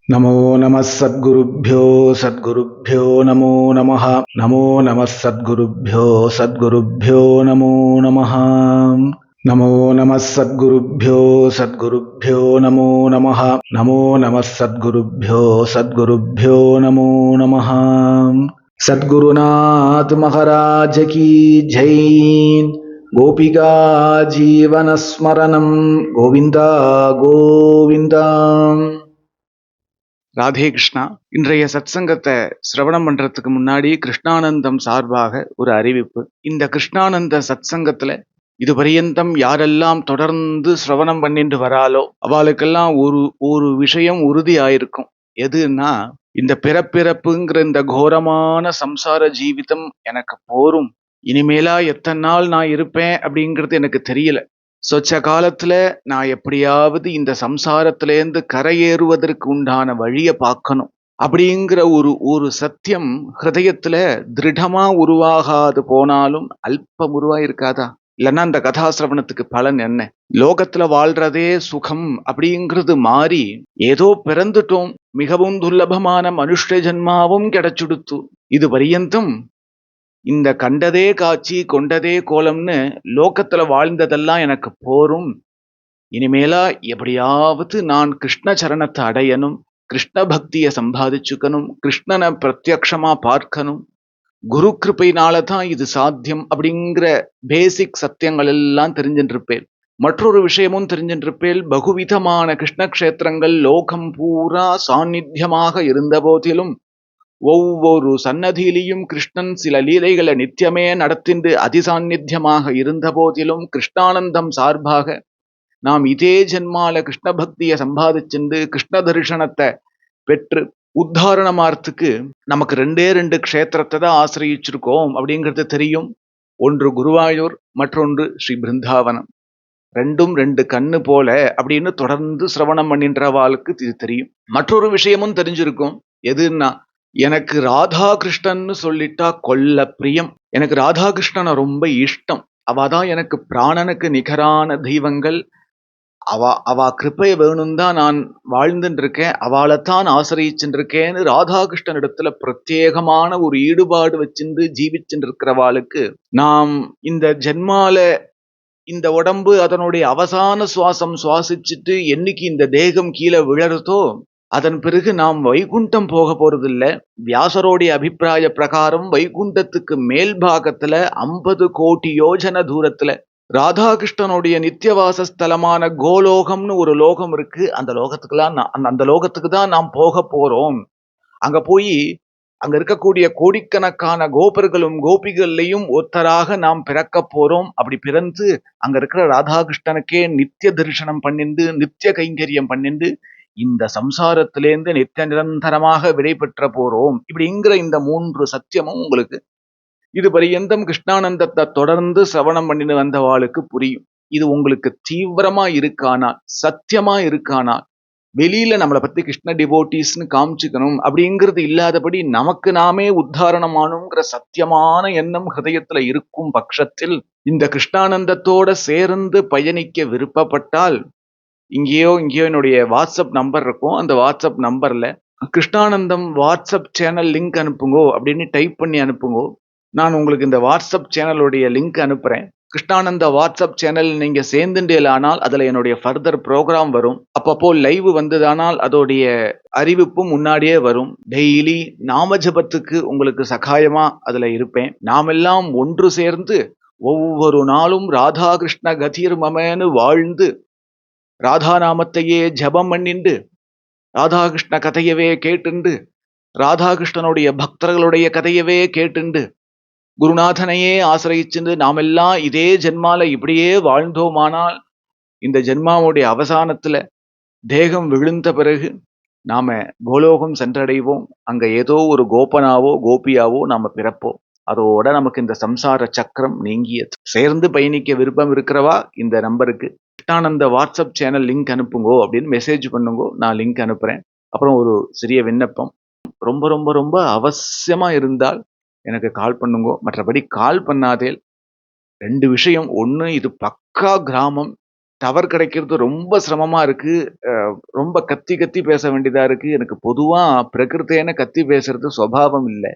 नमो नमः सद्गुरुभ्यो नमो नमः। नमो नमः सद्गुरुभ्यो नमो नमः। नमो नमः सद्गुरुभ्यो नमो नमः। नमो नमः सद्गुरुभ्यो नमो नमः। सद्गुरुनाथ महाराज की जय। गोपिका जीवन स्मरणं गोविंदा गोविंदा। ராதே கிருஷ்ணா. இன்றைய சத்சங்கத்தை சிரவணம் பண்றதுக்கு முன்னாடி கிருஷ்ணானந்தம் சார்பாக ஒரு அறிவிப்பு. இந்த கிருஷ்ணானந்த சத்சங்கத்துல இது பரியந்தம் யாரெல்லாம் தொடர்ந்து சிரவணம் பண்ணிட்டு வராலோ அவளுக்கெல்லாம் ஒரு விஷயம் உறுதி ஆயிருக்கும். எதுன்னா, இந்த பிறப்பிறப்புங்கிற இந்த கோரமான சம்சார ஜீவிதம் எனக்கு போரும், இனிமேலா எத்தனை நாள் நான் இருப்பேன் அப்படிங்கிறது எனக்கு தெரியல. சொச்ச காலத்துல நான் எப்படியாவது இந்த சம்சாரத்திலேருந்து கரையேறுவதற்கு உண்டான வழியை பார்க்கணும் அப்படிங்கிற ஒரு சத்தியம் ஹிருதயத்துல திருடமா உருவாகாது போனாலும் அல்பம் உருவாயிருக்காதா? இல்லைன்னா அந்த கதாசிரவணத்துக்கு பலன் என்ன? லோகத்துல வாழ்றதே சுகம் அப்படிங்கிறது மாறி ஏதோ பிறந்துட்டோம், மிகவும் துர்லபமான மனுஷ ஜன்மாவும் கிடைச்சுடுத்து, இது பரியந்தம் இந்த கண்டதே காட்சி கொண்டதே கோலம்னு லோகத்துல வாழ்ந்ததெல்லாம் எனக்கு போரும், இனிமேலா எப்படியாவது நான் கிருஷ்ண சரணத்தை அடையணும், கிருஷ்ண பக்தியை சம்பாதிச்சுக்கணும், கிருஷ்ணனை பிரத்யக்ஷமா பார்க்கணும், குரு கிருபையினால தான் இது சாத்தியம் அப்படிங்கிற பேசிக் சத்தியங்கள் எல்லாம் தெரிஞ்சுருப்பேன். மற்றொரு விஷயமும் தெரிஞ்சின்றிருப்பேன். பகுவிதமான கிருஷ்ண கஷேத்திரங்கள் லோகம் பூரா சாநித்தியமாக இருந்த போதிலும் ஒவ்வொரு சன்னதியிலையும் கிருஷ்ணன் சில லீலைகளை நித்தியமே நடத்திண்டு அதிசாநித்தியமாக இருந்த போதிலும் கிருஷ்ணானந்தம் சார்பாக நாம் இதே ஜென்மால கிருஷ்ண பக்தியை சம்பாதிச்சுண்டு கிருஷ்ண தரிசனத்தை பெற்று உத்தாரணமார்த்துக்கு நமக்கு ரெண்டு க்ஷேத்திரத்தை தான் ஆசிரியிச்சிருக்கோம் அப்படிங்கிறது தெரியும். ஒன்று குருவாயூர், மற்றொன்று ஸ்ரீ பிருந்தாவனம். ரெண்டும் ரெண்டு கண்ணு போல அப்படின்னு தொடர்ந்து சிரவணம் பண்ணின்றவாளுக்கு இது தெரியும். மற்றொரு விஷயமும் தெரிஞ்சிருக்கும். எதுன்னா, எனக்கு ராதா கிருஷ்ணன்னு சொல்லிட்டா கொல்ல பிரியம். எனக்கு ராதா கிருஷ்ணனை ரொம்ப இஷ்டம். அவதான் எனக்கு பிராணனுக்கு நிகரான தெய்வங்கள். அவ கிருப்பைய வேணும் தான் நான் வாழ்ந்துட்டு இருக்கேன், அவளைத்தான் ஆசிரியிச்சுட்டு இருக்கேன்னு ராதாகிருஷ்ணன் இடத்துல பிரத்யேகமான ஒரு ஈடுபாடு வச்சுட்டு ஜீவிச்சுட்டு இருக்கிறவாளுக்கு நாம் இந்த ஜென்மால இந்த உடம்பு அதனுடைய அவசான சுவாசம் சுவாசிச்சுட்டு என்னைக்கு இந்த தேகம் கீழே விழறதோ அதன் பிறகு நாம் வைகுண்டம் போக போறதில்ல. வியாசரோடைய அபிப்பிராய பிரகாரம் வைகுண்டத்துக்கு மேல் பாகத்துல 50 கோடி யோஜன தூரத்துல ராதாகிருஷ்ணனுடைய நித்தியவாசஸ்தலமான கோலோகம்னு ஒரு லோகம் இருக்கு. அந்த லோகத்துக்கு தான் நாம் போக போறோம். அங்க போய் அங்க இருக்கக்கூடிய கோடிக்கணக்கான கோபர்களும் கோபிகள்லையும் ஒருத்தராக நாம் பிறக்க போறோம். அப்படி பிறந்து அங்க இருக்கிற ராதாகிருஷ்ணனுக்கே நித்திய தரிசனம் பண்ணிண்டு நித்திய கைங்கரியம் பண்ணிண்டு இந்த சம்சாரத்திலேருந்து நித்திய நிரந்தரமாக விடை பெற்ற போறோம். இப்படிங்கிற இந்த 3 சத்தியமும் உங்களுக்கு இது பரியந்தம் கிருஷ்ணானந்தத்தை தொடர்ந்து சிரவணம் பண்ணிட்டு வந்தவாளுக்கு புரியும். இது உங்களுக்கு தீவிரமா இருக்கானா, சத்தியமா இருக்கானா, வெளியில நம்மளை பத்தி கிருஷ்ண டிவோட்டீஸ்னு காமிச்சுக்கணும் அப்படிங்கிறது இல்லாதபடி நமக்கு நாமே உத்தாரணமானுங்கிற சத்தியமான எண்ணம் ஹிருதயத்துல இருக்கும் பட்சத்தில் இந்த கிருஷ்ணானந்தத்தோட சேர்ந்து பயணிக்க விருப்பப்பட்டால் இங்கேயோ என்னுடைய வாட்ஸ்அப் நம்பர் இருக்கும். அந்த வாட்ஸ்அப் நம்பர்ல கிருஷ்ணானந்தம் வாட்ஸ்அப் சேனல் லிங்க் அனுப்புங்கோ அப்படின்னு டைப் பண்ணி அனுப்புங்கோ. நான் உங்களுக்கு இந்த வாட்ஸ்அப் சேனலுடைய லிங்க் அனுப்புறேன். கிருஷ்ணானந்த வாட்ஸ்அப் சேனல் நீங்க சேர்ந்துட்டேலானால் அதுல என்னுடைய ஃபர்தர் ப்ரோக்ராம் வரும். அப்பப்போ லைவ் வந்ததானால் அதோடைய அறிவிப்பும் முன்னாடியே வரும். டெய்லி நாம ஜபத்துக்கு உங்களுக்கு சகாயமா அதுல இருப்பேன். நாமெல்லாம் ஒன்று சேர்ந்து ஒவ்வொரு நாளும் ராதாகிருஷ்ண கதிர் மமேன்னு வாழ்ந்து ராதா நாமத்தையே ஜபம் பண்ணிண்டு ராதாகிருஷ்ண கதையவே கேட்டுண்டு ராதாகிருஷ்ணனுடைய பக்தர்களுடைய கதையவே கேட்டுண்டு குருநாதனையே ஆசிரியிச்சுண்டு நாமெல்லாம் இதே ஜென்மால இப்படியே வாழ்ந்தோமானால் இந்த ஜென்மாவுடைய அவசானத்துல தேகம் விழுந்த பிறகு நாம கோலோகம் சென்றடைவோம். அங்க ஏதோ ஒரு கோபனாவோ கோபியாவோ நாம பிறப்போம். அதோட நமக்கு இந்த சம்சார சக்கரம் நீங்கியது. சேர்ந்து பயணிக்க விருப்பம் இருக்கிறவா இந்த நம்பருக்கு கிருஷ்ணானந்த வாட்ஸ்அப் சேனல் லிங்க் அனுப்புங்கோ அப்படின்னு மெசேஜ் பண்ணுங்கோ. நான் லிங்க் அனுப்புறேன். அப்புறம் ஒரு சிறிய விண்ணப்பம், ரொம்ப ரொம்ப ரொம்ப அவசியமா இருந்தால் எனக்கு கால் பண்ணுங்கோ. மற்றபடி கால் பண்ணாதே. 2 விஷயம். ஒன்று, இது பக்கா கிராமம், டவர் கிடைக்கிறது ரொம்ப சிரமமா இருக்கு. ரொம்ப கத்தி கத்தி பேச வேண்டியதா இருக்கு. எனக்கு பொதுவா பிரகிருத்தேன கத்தி பேசுறது சுபாவம் இல்ல.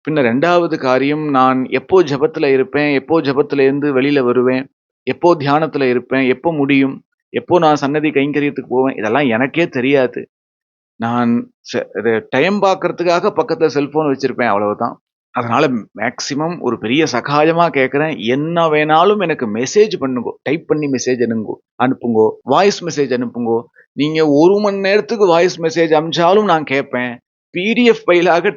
பின்ன 2வது காரியம், நான் எப்போ ஜெபத்துல இருப்பேன், எப்போ ஜெபத்திலேருந்து வெளியில வருவேன், எப்போ தியானத்துல இருப்பேன், எப்போ முடியும், எப்போ நான் சன்னதி கைங்கரியத்துக்கு போவேன், இதெல்லாம் எனக்கே தெரியாது. நான் இது டைம் பார்க்கறதுக்காக பக்கத்துல செல்போன் வச்சிருப்பேன் அவ்வளவுதான். அதனால மேக்ஸிமம் ஒரு பெரிய சகாயமா கேட்கிறேன். என்ன வேணாலும் எனக்கு மெசேஜ் பண்ணுங்கோ. டைப் பண்ணி மெசேஜ் அனுப்புங்கோ. வாய்ஸ் மெசேஜ் அனுப்புங்கோ. நீங்க 1 மணி நேரத்துக்கு வாய்ஸ் மெசேஜ் அனுப்பிச்சாலும் நான் கேட்பேன். பிடிஎஃப் ஃபைலாக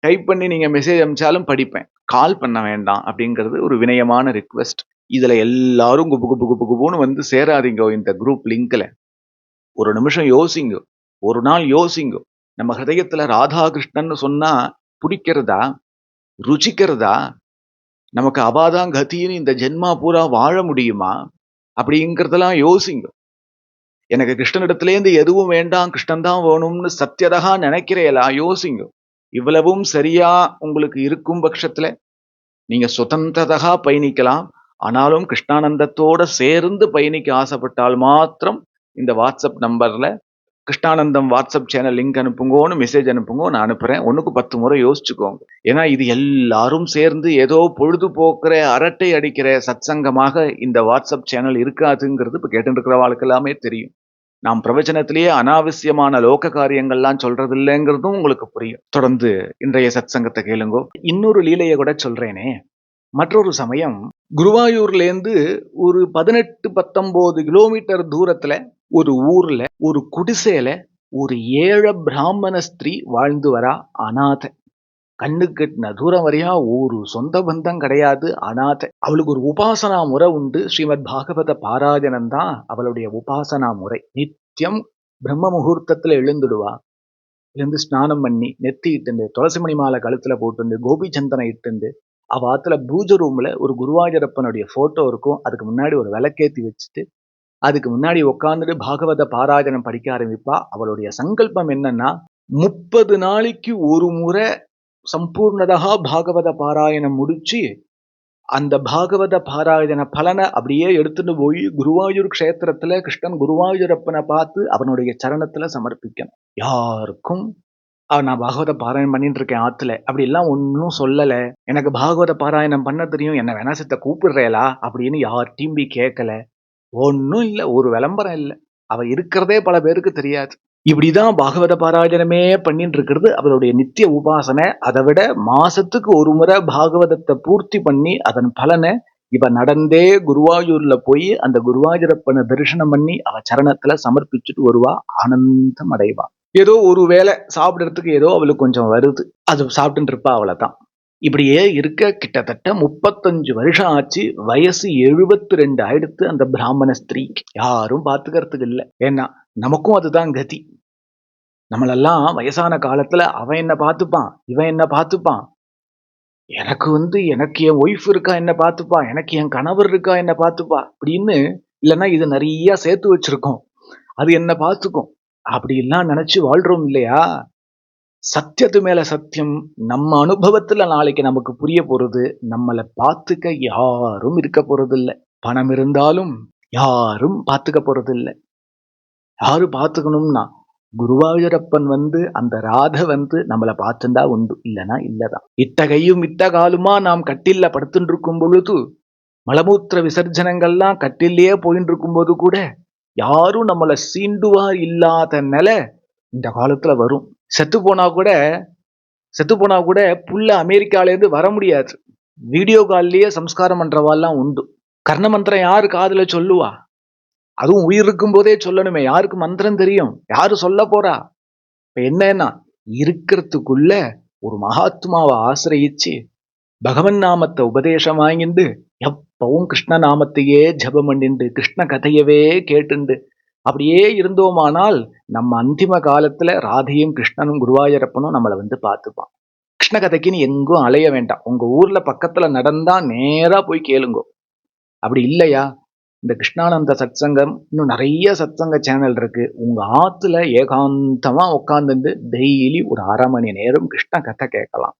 டைப் பண்ணி நீங்க மெசேஜ் அனுப்பிச்சாலும் படிப்பேன். கால் பண்ண வேண்டாம் அப்படிங்கிறது ஒரு வினயமான ரிக்வெஸ்ட். இதுல எல்லாரும் குபு குபு குபு குபுன்னு வந்து சேராதீங்கோ இந்த குரூப் லிங்க்ல. ஒரு நிமிஷம் யோசிங்கோ. ஒரு நாள் யோசிங்கோ. நம்ம ஹிருதயத்துல ராதாகிருஷ்ணன்னு சொன்னா புடிக்கிறதா? ருச்சிக்கிறதா? நமக்கு அவாதான் கதின்னு இந்த ஜென்மா பூரா வாழ முடியுமா? அப்படிங்கிறதெல்லாம் யோசிங்க. எனக்கு கிருஷ்ணனிடத்திலேருந்து எதுவும் வேண்டாம், கிருஷ்ணன் தான் வேணும்னு சத்தியதா நினைக்கிறீங்களா? யோசிங்க. இவ்வளவும் சரியா உங்களுக்கு இருக்கும் பட்சத்துல நீங்க சுதந்திரதா பயணிக்கலாம். ஆனாலும் கிருஷ்ணானந்தத்தோட சேர்ந்து பயணிக்க ஆசைப்பட்டால் மாத்திரம் இந்த வாட்ஸ்அப் நம்பர்ல Krishnanandam WhatsApp channel link அனுப்புங்கோன்னு message அனுப்புங்கோ. நான் அனுப்புறேன். 1க்கு 10 முறை யோசிச்சுக்கோங்க. ஏன்னா இது எல்லாரும் சேர்ந்து ஏதோ பொழுதுபோக்குற அரட்டை அடிக்கிற சத்சங்கமாக இந்த வாட்ஸ்அப் சேனல் இருக்காதுங்கிறது இப்ப கேட்டு இருக்கிறவாளுக்கு எல்லாமே தெரியும். நாம் பிரவச்சனத்திலேயே அனாவசியமான லோக காரியங்கள்லாம் சொல்றது இல்லைங்கிறதும் உங்களுக்கு புரியும். தொடர்ந்து இன்றைய சத்சங்கத்தை கேளுங்கோ. இன்னொரு லீலையை கூட சொல்றேனே. மற்றொரு சமயம் குருவாயூர்லேருந்து ஒரு 18, 19 கிலோமீட்டர் தூரத்துல ஒரு ஊர்ல ஒரு குடிசையில ஒரு ஏழை பிராமண ஸ்திரீ வாழ்ந்து வரா. அநாதை. கண்ணுக்கு எட்டின தூரம் வரையா ஒரு சொந்த பந்தம் கிடையாது. அநாதை. அவளுக்கு ஒரு உபாசனா முறை உண்டு. ஸ்ரீமத் பாகவத பாராயணம் தான் அவளுடைய உபாசனா முறை. நித்தியம் பிரம்ம முகூர்த்தத்துல எழுந்துடுவா. எழுந்து ஸ்நானம் பண்ணி நெத்தி இட்டுண்டு துளசி மணி மாலை கழுத்துல போட்டுண்டு கோபி சந்தனை இட்டுண்டு அவ ஆத்துல பூஜை ரூம்ல ஒரு குருவாயூரப்பனுடைய போட்டோ இருக்கும். அதுக்கு முன்னாடி ஒரு விளக்கேத்தி வச்சுட்டு அதுக்கு முன்னாடி உட்காந்துட்டு பாகவத பாராயணம் படிக்க ஆரம்பிப்பா. அவளுடைய சங்கல்பம் என்னன்னா 30 நாளைக்கு ஒரு முறை சம்பூர்ணதா பாகவத பாராயணம் முடிச்சு அந்த பாகவத பாராயண பலனை அப்படியே எடுத்துட்டு போய் குருவாயூர் க்ஷேத்திரத்துல கிருஷ்ணன் குருவாயூரப்பனை பார்த்து அவனுடைய சரணத்துல சமர்ப்பிக்கணும். யாருக்கும் நான் பாகவத பாராயணம் பண்ணிட்டு இருக்கேன் ஆத்துல அப்படி எல்லாம் ஒன்னும் சொல்லல, எனக்கு பாகவத பாராயணம் பண்ண தெரியும், என்ன வேணா சித்த கூப்பிடுறேலா அப்படின்னு யார்ட்டையும் போய் கேட்கல. ஒன்னும் இல்ல, ஒரு விளம்பரம் இல்ல. அவ இருக்கிறதே பல பேருக்கு தெரியாது. இப்படிதான் பாகவத பாராயணமே பண்ணிட்டு இருக்கிறது அவளுடைய நித்திய உபாசனை. அதை விட மாசத்துக்கு ஒரு முறை பாகவதத்தை பூர்த்தி பண்ணி அதன் பலனை இவ நடந்தே குருவாயூர்ல போய் அந்த குருவாயூரப்பனை தரிசனம் பண்ணி அவ சரணத்துல சமர்ப்பிச்சுட்டு வருவா. ஆனந்தம் அடைவா. ஏதோ ஒரு வேளை சாப்பிடறதுக்கு ஏதோ அவளுக்கு கொஞ்சம் வருது, அது சாப்பிட்டு இருப்பா. அவளைதான். இப்படியே இருக்க கிட்டத்தட்ட 35 வருஷம் ஆச்சு. வயசு 72 ஆயிடுத்து அந்த பிராமண ஸ்திரீக்கு. யாரும் பாத்துக்கிறதுக்கு இல்லை. ஏன்னா நமக்கும் அதுதான் கதி. நம்மளெல்லாம் வயசான காலத்துல அவன் என்ன பார்த்துப்பான், இவன் என்ன பார்த்துப்பான், எனக்கு என் ஒய்ஃப் இருக்கா என்ன பார்த்துப்பா, எனக்கு என் கணவர் இருக்கா என்ன பார்த்துப்பா அப்படின்னு, இல்லைன்னா இது நிறைய சேர்த்து வச்சிருக்கோம் அது என்ன பார்த்துக்கும் அப்படி எல்லாம் நினைச்சு வாழ்றோம் இல்லையா? சத்தியத்து மேல சத்தியம், நம்ம அனுபவத்துல நாளைக்கு நமக்கு புரிய போறது, நம்மளை பார்த்துக்க யாரும் இருக்க போறது இல்லை. பணம் இருந்தாலும் யாரும் பார்த்துக்க போறது இல்லை. யாரு பார்த்துக்கணும்னா குருவாயூரப்பன் அந்த ராதை நம்மளை பார்த்துண்டா உண்டு, இல்லைன்னா இல்லதான். இத்தகையும் இத்தகாலுமா நாம் கட்டில்ல படுத்துட்டு இருக்கும் பொழுது மலமூத்திர விசர்ஜனங்கள்லாம் கட்டிலேயே போயிட்டு இருக்கும் போது கூட யாரும் நம்மளை சீண்டுவார் இல்லாத நிலை இந்த காலத்துல வரும். செத்து போனா கூட புள்ள அமெரிக்கால இருந்து வர முடியாது. வீடியோ கால்லயே சம்ஸ்காரம் பண்றவாள்லாம் உண்டு. கர்ண மந்திரம் யாரு காதுல சொல்லுவா? அதுவும் உயிர் இருக்கும் போதே சொல்லணுமே. யாருக்கு மந்திரம் தெரியும்? யாரு சொல்ல போறா? இப்ப என்னன்னா இருக்கிறதுக்குள்ள ஒரு மகாத்மாவை ஆசிரயிச்சு பகவன் நாமத்தை உபதேசம் வாங்கிண்டு எப்பவும் கிருஷ்ண நாமத்தையே ஜபம் பண்ணிண்டு கிருஷ்ண கதையவே கேட்டுண்டு அப்படியே இருந்தோமானால் நம்ம அந்திம காலத்துல ராதையும் கிருஷ்ணனும் குருவாயூரப்பனும் நம்மளை பார்த்துப்பான். கிருஷ்ண கதைக்குன்னு எங்கும் அலைய வேண்டாம். உங்க ஊர்ல பக்கத்துல நடந்தா நேரா போய் கேளுங்கோ. அப்படி இல்லையா, இந்த கிருஷ்ணானந்த சத்சங்கம் இன்னும் நிறைய சத்சங்க சேனல் இருக்கு. உங்க ஆத்துல ஏகாந்தமா உட்காந்துட்டு டெய்லி ஒரு 1/2 மணி நேரம் கிருஷ்ண கதை கேட்கலாம்.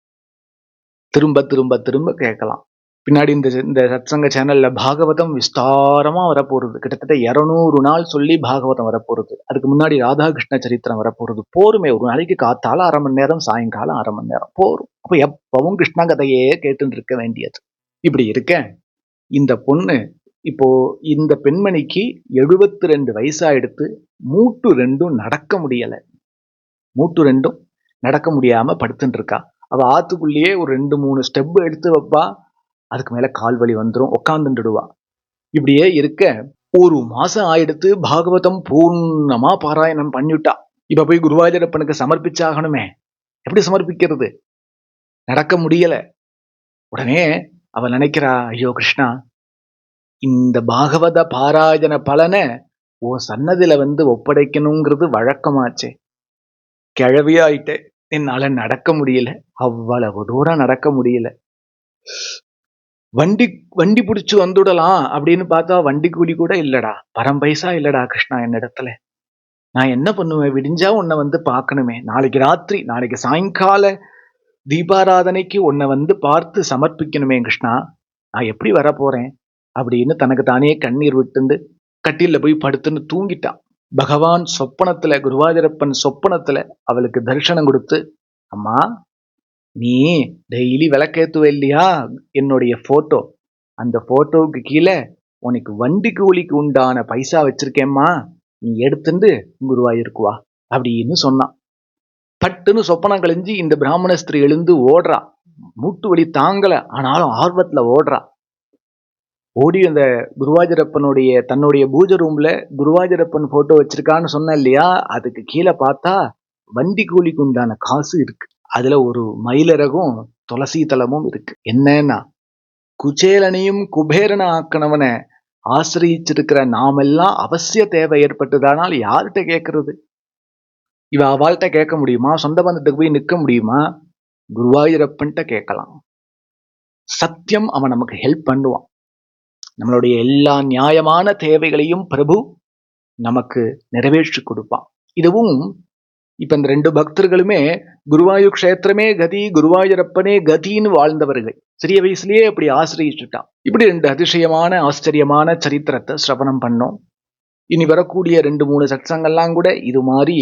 திரும்ப திரும்ப திரும்ப கேட்கலாம். பின்னாடி இந்த சத்சங்க சேனல்ல பாகவதம் விஸ்தாரமா வரப்போறது. கிட்டத்தட்ட 200 நாள் சொல்லி பாகவதம் வரப்போறது. அதுக்கு முன்னாடி ராதாகிருஷ்ண சரித்திரம் வரப்போறது. போருமே, ஒரு நாளைக்கு காத்தால 1/2 மணி நேரம், சாயங்காலம் 1/2 மணி நேரம் போரும். அப்ப எப்பவும் கிருஷ்ண கதையே கேட்டுட்டு இருக்க வேண்டியது. இப்படி இருக்க இந்த பொண்ணு, இப்போ இந்த பெண்மணிக்கு 72 வயசாயிடுத்து. மூட்டு ரெண்டும் நடக்க முடியல. மூட்டு ரெண்டும் நடக்க முடியாம படுத்துட்டு இருக்கா. அவ ஆத்துக்குள்ளேயே ஒரு 2-3 ஸ்டெப் எடுத்து வைப்பா. அதுக்கு மேல கால் வலி வந்துடும், உட்காந்துடுவா. இப்படியே இருக்க 1 மாசம் ஆயிடுத்து. பாகவதம் பூர்ணமா பாராயணம் பண்ணிவிட்டா. இப்ப போய் குருவாயூரப்பனுக்கு சமர்ப்பிச்சாகணுமே. எப்படி சமர்ப்பிக்கிறது? நடக்க முடியல. உடனே அவ நினைக்கிறா, ஐயோ கிருஷ்ணா, இந்த பாகவத பாராயண பலனை ஓ சன்னதில ஒப்படைக்கணுங்கிறது வழக்கமாச்சே. கிழவியாயிட்டே, என்னால நடக்க முடியல. அவ்வளவு தூரம் நடக்க முடியல. வண்டி பிடிச்சு வந்துடலாம் அப்படின்னு பார்த்தா வண்டி கூலி கூட இல்லடா, பைசா இல்லடா கிருஷ்ணா என்னிடத்துல. நான் என்ன பண்ணுவேன்? விடிஞ்சா உன்னை பார்க்கணுமே. நாளைக்கு ராத்திரி, நாளைக்கு சாயங்கால தீபாராதனைக்கு உன்னை பார்த்து சமர்ப்பிக்கணுமே கிருஷ்ணா. நான் எப்படி வரப்போறேன் அப்படின்னு தனக்கு தானே கண்ணீர் விட்டுண்டு கட்டில போய் படுத்துன்னு தூங்கிட்டான். பகவான் சொப்பனத்துல, குருவாயூரப்பன் சொப்பனத்துல அவளுக்கு தரிசனம் கொடுத்து, அம்மா நீ டெய்லி விளக்கேத்துவ இல்லையா என்னுடைய போட்டோ, அந்த போட்டோவுக்கு கீழே உனக்கு வண்டி கூலிக்கு உண்டான பைசா வச்சிருக்கேம்மா, நீ எடுத்துட்டு குருவாயூருக்கு வா அப்படின்னு சொன்னான். பட்டுன்னு சொப்பனம் கழிஞ்சு இந்த பிராமண ஸ்திரீ எழுந்து ஓடுறா. மூட்டு வலி தாங்கல, ஆனாலும் ஆர்வத்துல ஓடுறா. ஓடி அந்த குருவாயூரப்பனுடைய தன்னுடைய பூஜை ரூம்ல குருவாயூரப்பன் போட்டோ வச்சிருக்கான்னு சொன்ன இல்லையா, அதுக்கு கீழே பார்த்தா வண்டி கூலிக்கு உண்டான காசு இருக்கு. அதுல ஒரு மயிலரகும் துளசி தலமும் இருக்கு. என்னன்னா, குச்சேலனையும் குபேரனை ஆக்கணவனை ஆசிரியிச்சிருக்கிற நாமெல்லாம் அவசிய தேவை ஏற்பட்டதானால் யார்கிட்ட கேட்கறது? இவ அவள்கிட்ட கேட்க முடியுமா? சொந்த பந்தத்துக்கு போய் நிற்க முடியுமா? குருவாயூரப்பன்ட்ட கேட்கலாம். சத்தியம் அவன் நமக்கு ஹெல்ப் பண்ணுவான். நம்மளுடைய எல்லா நியாயமான தேவைகளையும் பிரபு நமக்கு நிறைவேற்றி கொடுப்பான். இதுவும் இப்ப இந்த 2 பக்தர்களுமே குருவாயூர் க்ஷேத்திரமே கதி, குருவாயூரப்பனே கதின்னு வாழ்ந்தவர்கள். சிறிய வயசுலயே அப்படி ஆசிரியிச்சுட்டான். இப்படி 2 அதிசயமான ஆச்சரியமான சரித்திரத்தை சிரவணம் பண்ணோம். இனி வரக்கூடிய 2-3 சத்சங்கள்லாம் கூட இது மாதிரி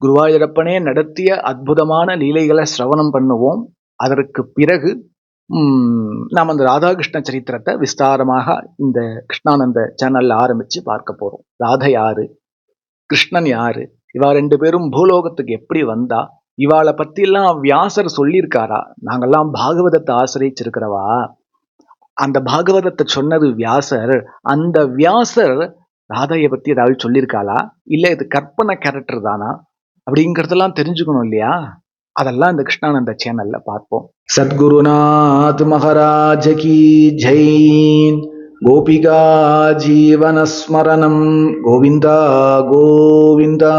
குருவாயூரப்பனே நடத்திய அற்புதமான லீலைகளை சிரவணம் பண்ணுவோம். அதற்கு பிறகு நாம் அந்த ராதாகிருஷ்ண சரித்திரத்தை விஸ்தாரமாக இந்த கிருஷ்ணானந்த சேனல்ல ஆரம்பிச்சு பார்க்க போறோம். ராதை யாரு, கிருஷ்ணன் யாரு, இவா 2 பேரும் பூலோகத்துக்கு எப்படி வந்தா, இவாளை பத்தி எல்லாம் வியாசர் சொல்லியிருக்காரா? நாங்கெல்லாம் பாகவதத்தை ஆசிரியிச்சிருக்கிறவா. அந்த பாகவதத்தை சொன்னது வியாசர். அந்த வியாசர் ராதையை பத்தி ஏதாவது சொல்லியிருக்காளா, இல்ல இது கற்பனை கேரக்டர் தானா அப்படிங்கிறதெல்லாம் தெரிஞ்சுக்கணும் இல்லையா? அதெல்லாம் இந்த கிருஷ்ணானந்த சேனல்ல பார்ப்போம். சத்குருநாத் மகாராஜ கி ஜெய். கோபிகா ஜீவனஸ்மரணம் கோவிந்தா கோவிந்தா.